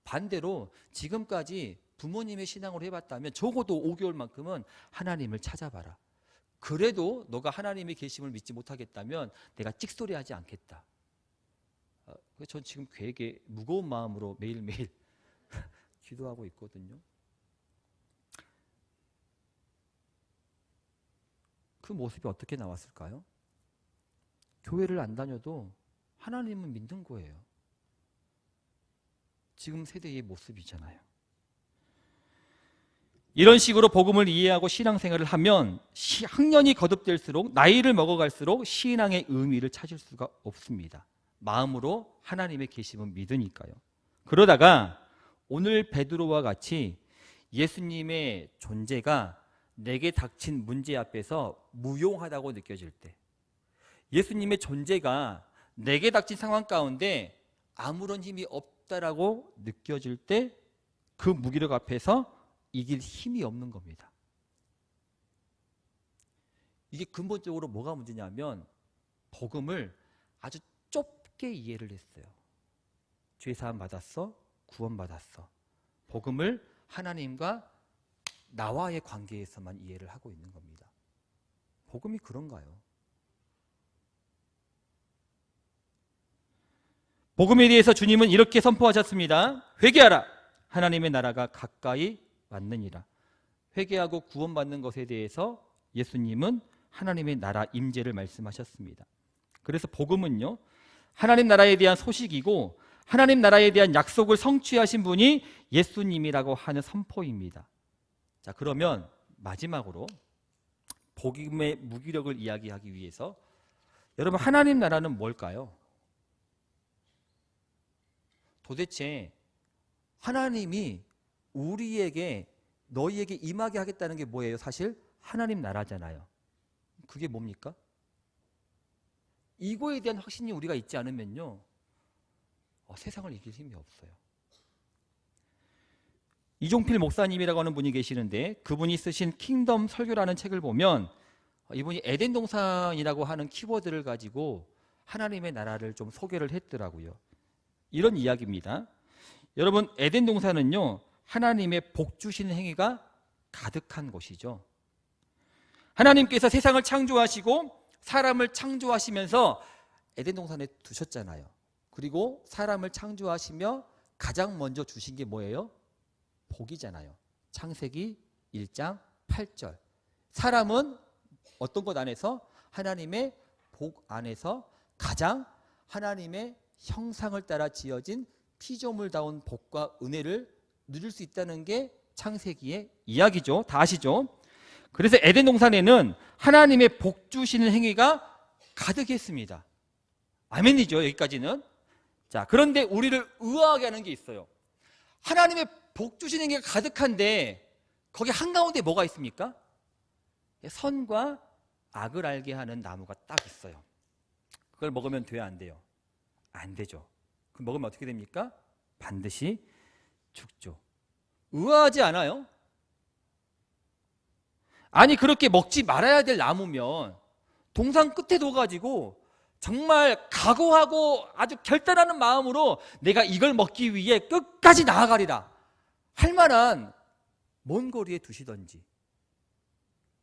반대로 지금까지 부모님의 신앙으로 해봤다면 적어도 5개월만큼은 하나님을 찾아봐라. 그래도 너가 하나님의 계심을 믿지 못하겠다면 내가 찍소리하지 않겠다. 전 지금 되게 무거운 마음으로 매일매일 기도하고 있거든요. 그 모습이 어떻게 나왔을까요? 교회를 안 다녀도 하나님은 믿는 거예요. 지금 세대의 모습이잖아요. 이런 식으로 복음을 이해하고 신앙생활을 하면 학년이 거듭될수록 나이를 먹어갈수록 신앙의 의미를 찾을 수가 없습니다. 마음으로 하나님의 계심은 믿으니까요. 그러다가 오늘 베드로와 같이 예수님의 존재가 내게 닥친 문제 앞에서 무용하다고 느껴질 때, 예수님의 존재가 내게 닥친 상황 가운데 아무런 힘이 없다라고 느껴질 때 그 무기력 앞에서 이길 힘이 없는 겁니다. 이게 근본적으로 뭐가 문제냐면 복음을 아주 좁게 이해를 했어요. 죄사함 받았어, 구원 받았어. 복음을 하나님과 나와의 관계에서만 이해를 하고 있는 겁니다. 복음이 그런가요? 복음에 대해서 주님은 이렇게 선포하셨습니다. 회개하라. 하나님의 나라가 가까이 왔느니라. 회개하고 구원받는 것에 대해서 예수님은 하나님의 나라 임재를 말씀하셨습니다. 그래서 복음은요, 하나님 나라에 대한 소식이고 하나님 나라에 대한 약속을 성취하신 분이 예수님이라고 하는 선포입니다. 자, 그러면 마지막으로 복음의 무기력을 이야기하기 위해서 여러분, 하나님 나라는 뭘까요? 도대체 하나님이 우리에게 너희에게 임하게 하겠다는 게 뭐예요? 사실 하나님 나라잖아요. 그게 뭡니까? 이거에 대한 확신이 우리가 있지 않으면요, 세상을 이길 힘이 없어요. 이종필 목사님이라고 하는 분이 계시는데 그분이 쓰신 킹덤 설교라는 책을 보면 이분이 에덴 동산이라고 하는 키워드를 가지고 하나님의 나라를 좀 소개를 했더라고요. 이런 이야기입니다. 여러분, 에덴 동산은요, 하나님의 복 주시는 행위가 가득한 곳이죠. 하나님께서 세상을 창조하시고 사람을 창조하시면서 에덴 동산에 두셨잖아요. 그리고 사람을 창조하시며 가장 먼저 주신 게 뭐예요? 복이잖아요. 창세기 1장 8절. 사람은 어떤 것 안에서? 하나님의 복 안에서 가장 하나님의 형상을 따라 지어진 피조물다운 복과 은혜를 누릴 수 있다는 게 창세기의 이야기죠. 다 아시죠? 그래서 에덴 동산에는 하나님의 복 주시는 행위가 가득했습니다. 아멘이죠, 여기까지는. 자, 그런데 우리를 의아하게 하는 게 있어요. 하나님의 복 주시는 행위가 가득한데 거기 한가운데 뭐가 있습니까? 선과 악을 알게 하는 나무가 딱 있어요. 그걸 먹으면 돼요, 안 돼요? 안 되죠. 그럼 먹으면 어떻게 됩니까? 반드시 죽죠. 의아하지 않아요? 아니, 그렇게 먹지 말아야 될 나무면 동산 끝에 둬가지고 정말 각오하고 아주 결단하는 마음으로 내가 이걸 먹기 위해 끝까지 나아가리라 할 만한 먼 거리에 두시던지,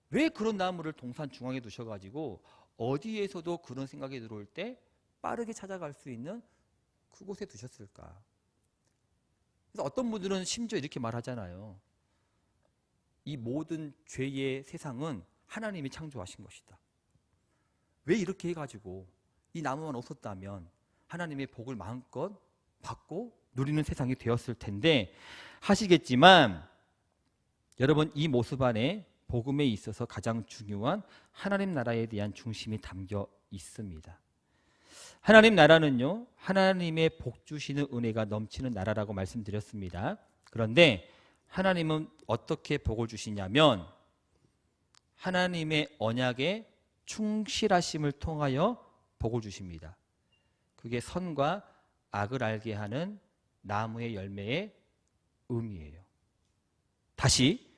왜 그런 나무를 동산 중앙에 두셔가지고 어디에서도 그런 생각이 들어올 때 빠르게 찾아갈 수 있는 그곳에 두셨을까? 그래서 어떤 분들은 심지어 이렇게 말하잖아요. 이 모든 죄의 세상은 하나님이 창조하신 것이다. 왜 이렇게 해가지고 이 나무만 없었다면 하나님의 복을 마음껏 받고 누리는 세상이 되었을 텐데 하시겠지만, 여러분, 이 모습 안에 복음에 있어서 가장 중요한 하나님 나라에 대한 중심이 담겨 있습니다. 하나님 나라는요, 하나님의 복 주시는 은혜가 넘치는 나라라고 말씀드렸습니다. 그런데 하나님은 어떻게 복을 주시냐면 하나님의 언약에 충실하심을 통하여 복을 주십니다. 그게 선과 악을 알게 하는 나무의 열매의 의미예요. 다시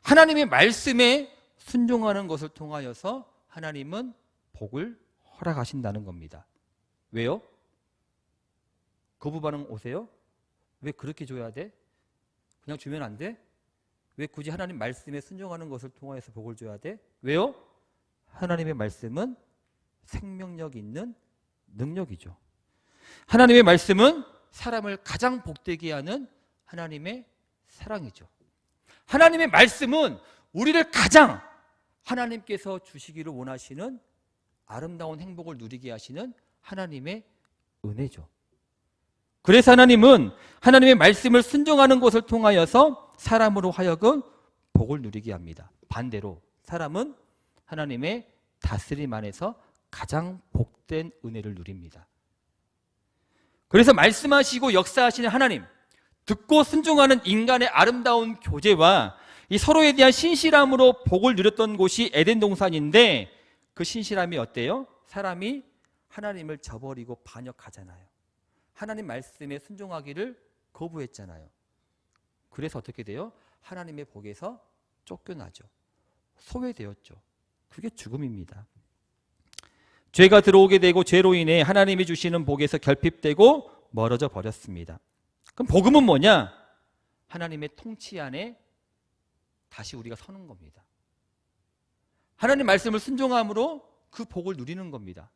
하나님의 말씀에 순종하는 것을 통하여서 하나님은 복을 허락하신다는 겁니다. 왜요? 거부 반응 오세요? 왜 그렇게 줘야 돼? 그냥 주면 안 돼? 왜 굳이 하나님 말씀에 순종하는 것을 통하여서 복을 줘야 돼? 왜요? 하나님의 말씀은 생명력 있는 능력이죠. 하나님의 말씀은 사람을 가장 복되게 하는 하나님의 사랑이죠. 하나님의 말씀은 우리를 가장 하나님께서 주시기를 원하시는 아름다운 행복을 누리게 하시는 하나님의 은혜죠. 그래서 하나님은 하나님의 말씀을 순종하는 것을 통하여서 사람으로 하여금 복을 누리게 합니다. 반대로 사람은 하나님의 다스림 안에서 가장 복된 은혜를 누립니다. 그래서 말씀하시고 역사하시는 하나님, 듣고 순종하는 인간의 아름다운 교제와 이 서로에 대한 신실함으로 복을 누렸던 곳이 에덴 동산인데 그 신실함이 어때요? 사람이 하나님을 저버리고 반역하잖아요. 하나님 말씀에 순종하기를 거부했잖아요. 그래서 어떻게 돼요? 하나님의 복에서 쫓겨나죠. 소외되었죠. 그게 죽음입니다. 죄가 들어오게 되고 죄로 인해 하나님이 주시는 복에서 결핍되고 멀어져 버렸습니다. 그럼 복음은 뭐냐? 하나님의 통치 안에 다시 우리가 서는 겁니다. 하나님 말씀을 순종함으로 그 복을 누리는 겁니다.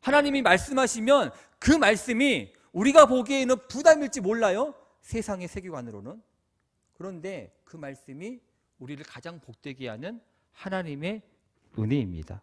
하나님이 말씀하시면 그 말씀이 우리가 보기에는 부담일지 몰라요. 세상의 세계관으로는. 그런데 그 말씀이 우리를 가장 복되게 하는 하나님의 은혜입니다.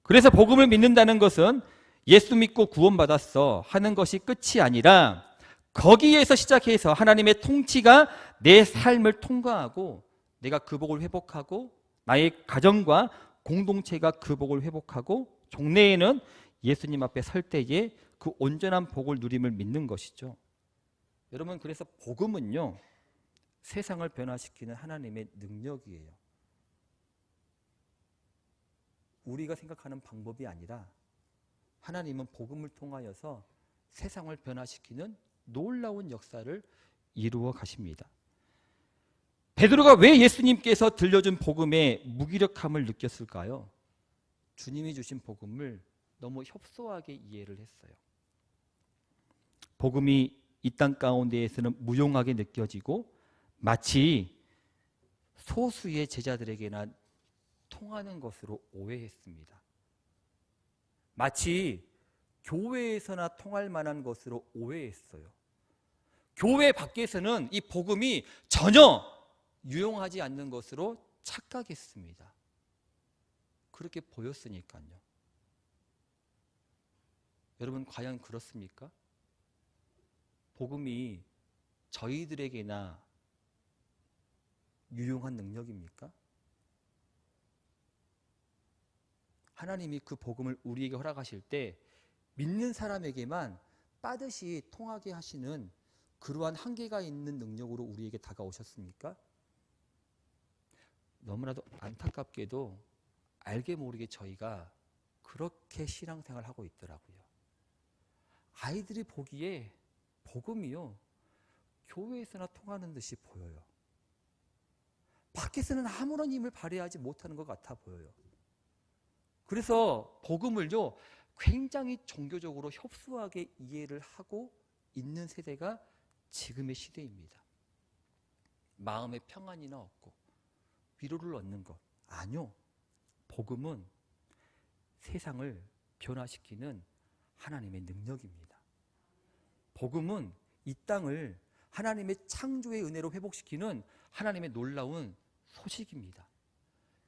그래서 복음을 믿는다는 것은 예수 믿고 구원받았어 하는 것이 끝이 아니라 거기에서 시작해서 하나님의 통치가 내 삶을 통과하고 내가 그 복을 회복하고 나의 가정과 공동체가 그 복을 회복하고 종래에는 예수님 앞에 설 때에 그 온전한 복을 누림을 믿는 것이죠. 여러분, 그래서 복음은요, 세상을 변화시키는 하나님의 능력이에요. 우리가 생각하는 방법이 아니라 하나님은 복음을 통하여서 세상을 변화시키는 놀라운 역사를 이루어 가십니다. 베드로가 왜 예수님께서 들려준 복음의 무기력함을 느꼈을까요? 주님이 주신 복음을 너무 협소하게 이해를 했어요. 복음이 이 땅 가운데에서는 무용하게 느껴지고 마치 소수의 제자들에게나 통하는 것으로 오해했습니다. 마치 교회에서나 통할 만한 것으로 오해했어요. 교회 밖에서는 이 복음이 전혀 유용하지 않는 것으로 착각했습니다. 그렇게 보였으니까요. 여러분, 과연 그렇습니까? 복음이 저희들에게나 유용한 능력입니까? 하나님이 그 복음을 우리에게 허락하실 때 믿는 사람에게만 빠듯이 통하게 하시는 그러한 한계가 있는 능력으로 우리에게 다가오셨습니까? 너무나도 안타깝게도 알게 모르게 저희가 그렇게 신앙생활을 하고 있더라고요. 아이들이 보기에 복음이요, 교회에서나 통하는 듯이 보여요. 밖에서는 아무런 힘을 발휘하지 못하는 것 같아 보여요. 그래서 복음을요, 굉장히 종교적으로 협소하게 이해를 하고 있는 세대가 지금의 시대입니다. 마음에 평안이나 얻고 위로를 얻는 것, 아니요. 복음은 세상을 변화시키는 하나님의 능력입니다. 복음은 이 땅을 하나님의 창조의 은혜로 회복시키는 하나님의 놀라운 소식입니다.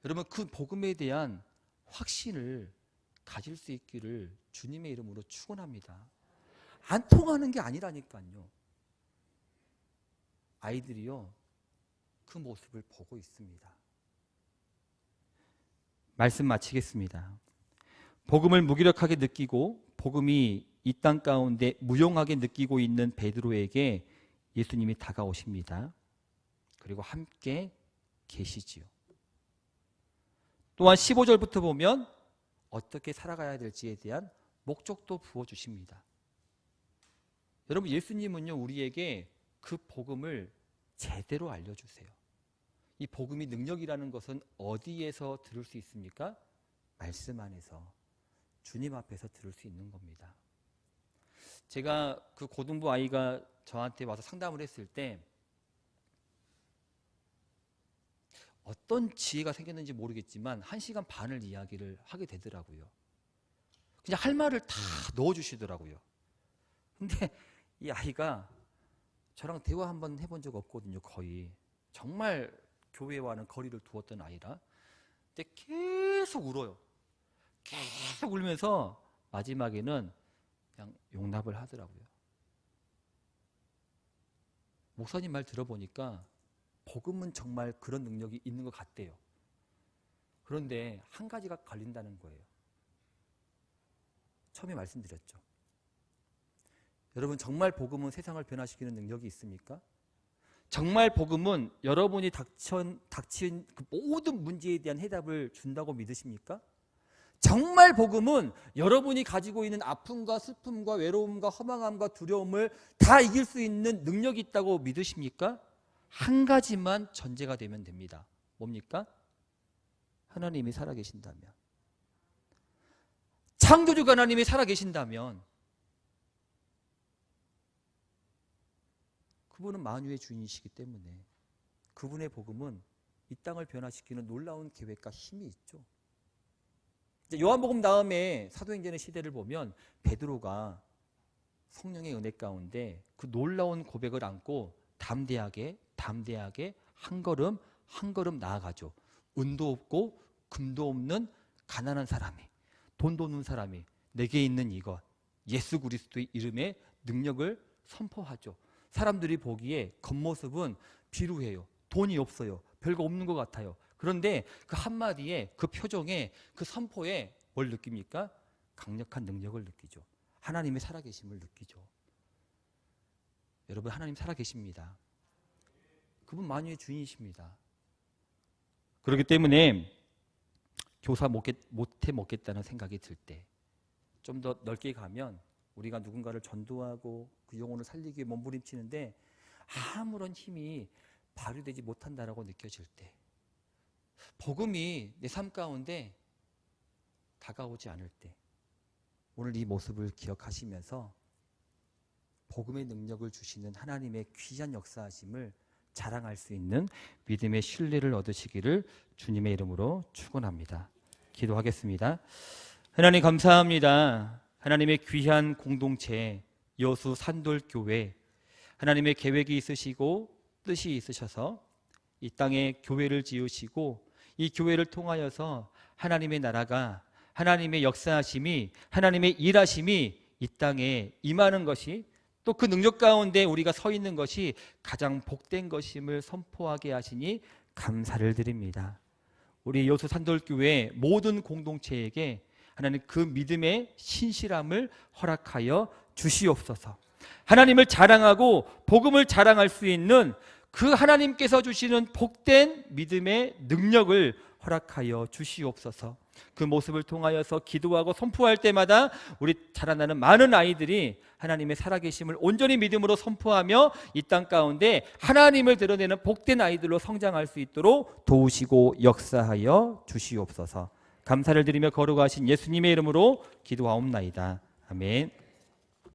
여러분, 그 복음에 대한 확신을 가질 수 있기를 주님의 이름으로 축원합니다. 안 통하는 게 아니라니까요. 아이들이요, 그 모습을 보고 있습니다. 말씀 마치겠습니다. 복음을 무기력하게 느끼고 복음이 이 땅 가운데 무용하게 느끼고 있는 베드로에게 예수님이 다가오십니다. 그리고 함께 계시지요. 또한 15절부터 보면 어떻게 살아가야 될지에 대한 목적도 부어주십니다. 여러분, 예수님은요, 우리에게 그 복음을 제대로 알려주세요. 이 복음이 능력이라는 것은 어디에서 들을 수 있습니까? 말씀 안에서, 주님 앞에서 들을 수 있는 겁니다. 제가 그 고등부 아이가 저한테 와서 상담을 했을 때 어떤 지혜가 생겼는지 모르겠지만 1시간 반을 이야기를 하게 되더라고요. 그냥 할 말을 다 넣어주시더라고요. 근데 이 아이가 저랑 대화 한번 해본 적 없거든요. 거의. 정말 교회와는 거리를 두었던 아이라. 근데 계속 울어요. 계속 울면서 마지막에는 그냥 용납을 하더라고요. 목사님 말 들어보니까 복음은 정말 그런 능력이 있는 것 같대요. 그런데 한 가지가 걸린다는 거예요. 처음에 말씀드렸죠. 여러분, 정말 복음은 세상을 변화시키는 능력이 있습니까? 정말 복음은 여러분이 닥친 그 모든 문제에 대한 해답을 준다고 믿으십니까? 정말 복음은 여러분이 가지고 있는 아픔과 슬픔과 외로움과 허망함과 두려움을 다 이길 수 있는 능력이 있다고 믿으십니까? 한 가지만 전제가 되면 됩니다. 뭡니까? 하나님이 살아계신다면, 창조주 하나님이 살아계신다면 그분은 만유의 주인이시기 때문에 그분의 복음은 이 땅을 변화시키는 놀라운 계획과 힘이 있죠. 요한복음 다음에 사도행전의 시대를 보면 베드로가 성령의 은혜 가운데 그 놀라운 고백을 안고 담대하게 한 걸음 한 걸음 나아가죠. 은도 없고 금도 없는 가난한 사람이, 돈도 없는 사람이 내게 있는 이것, 예수 그리스도의 이름의 능력을 선포하죠. 사람들이 보기에 겉모습은 비루해요. 돈이 없어요. 별거 없는 것 같아요. 그런데 그 한마디에, 그 표정에, 그 선포에 뭘 느낍니까? 강력한 능력을 느끼죠. 하나님의 살아계심을 느끼죠. 여러분, 하나님 살아계십니다. 그분 만유의 주인이십니다. 그렇기 때문에 교사 못해 먹겠다는 생각이 들 때, 좀 더 넓게 가면 우리가 누군가를 전도하고 그 영혼을 살리기 위해 몸부림치는데 아무런 힘이 발휘되지 못한다라고 느껴질 때, 복음이 내 삶 가운데 다가오지 않을 때, 오늘 이 모습을 기억하시면서 복음의 능력을 주시는 하나님의 귀한 역사하심을 자랑할 수 있는 믿음의 신뢰를 얻으시기를 주님의 이름으로 축원합니다. 기도하겠습니다. 하나님 감사합니다. 하나님의 귀한 공동체 여수 산돌교회, 하나님의 계획이 있으시고 뜻이 있으셔서 이 땅에 교회를 지으시고 이 교회를 통하여서 하나님의 나라가, 하나님의 역사하심이, 하나님의 일하심이 이 땅에 임하는 것이, 또 그 능력 가운데 우리가 서 있는 것이 가장 복된 것임을 선포하게 하시니 감사를 드립니다. 우리 여수 산돌교회 모든 공동체에게 하나님 그 믿음의 신실함을 허락하여 주시옵소서. 하나님을 자랑하고 복음을 자랑할 수 있는 그 하나님께서 주시는 복된 믿음의 능력을 허락하여 주시옵소서. 그 모습을 통하여서 기도하고 선포할 때마다 우리 자라나는 많은 아이들이 하나님의 살아계심을 온전히 믿음으로 선포하며 이 땅 가운데 하나님을 드러내는 복된 아이들로 성장할 수 있도록 도우시고 역사하여 주시옵소서. 감사를 드리며 거룩하신 예수님의 이름으로 기도하옵나이다. 아멘.